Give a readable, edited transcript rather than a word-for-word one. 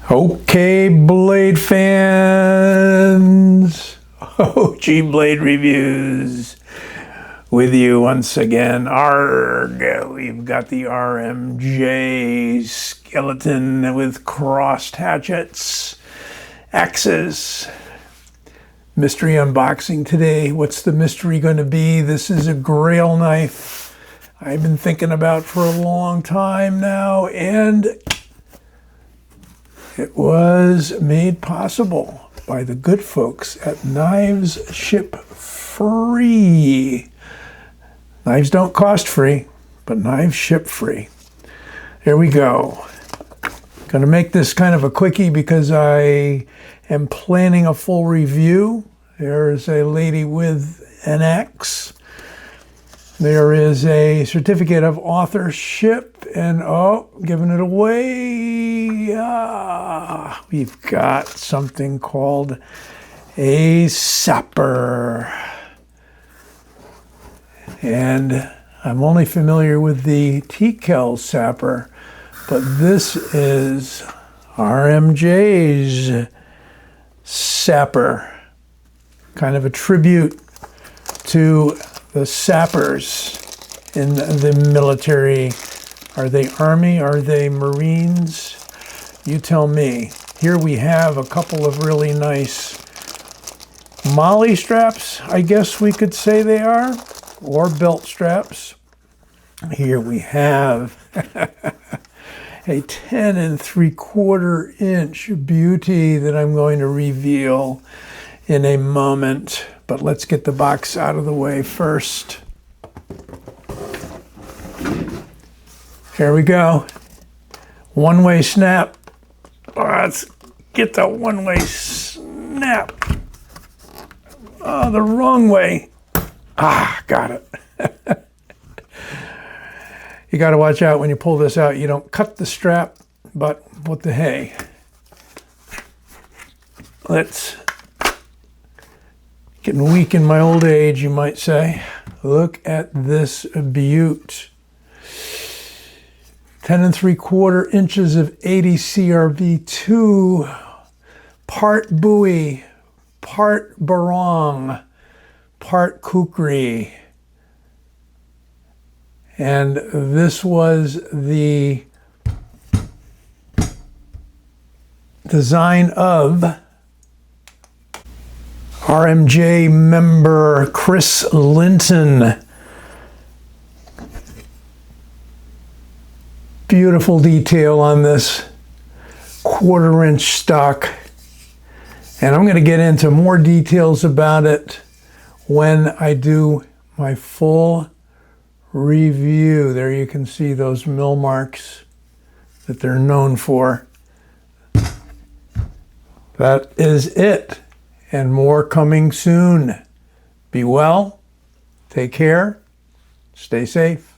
Okay, Blade fans, OG Blade Reviews with you once again. Arg, we've got the RMJ skeleton with crossed hatchets, axes. Mystery unboxing today. What's the mystery going to be? This is a Grail knife I've been thinking about for a long time now, and it was made possible by the good folks at Knives Ship Free. Knives don't cost free, but knives ship free. There we go. Going to make this kind of a quickie because I am planning a full review. There is a lady with an axe. There is a certificate of authorship, and giving it away. We've got something called a sapper. And I'm only familiar with the T-Kel sapper, but this is RMJ's sapper. Kind of a tribute to the sappers in the military. Are they Army? Are they Marines? You tell me. Here we have a couple of really nice molly straps, I guess we could say they are, or belt straps. Here we have a 10 3/4 inch beauty that I'm going to reveal in a moment. But let's get the box out of the way first. Here we go. One-way snap. Let's get the one-way snap. Oh, the wrong way. Got it. You got to watch out when you pull this out. You don't cut the strap, but what the hey. Let's... Getting weak in my old age, you might say. Look at this beaut. 10 3/4 inches of 80 CRV2, part buoy, part barong, part kukri. And this was the design of RMJ member Chris Linton. Beautiful detail on this 1/4 inch stock. And I'm going to get into more details about it when I do my full review. There you can see those mill marks that they're known for. That is it. And more coming soon. Be well, take care, stay safe.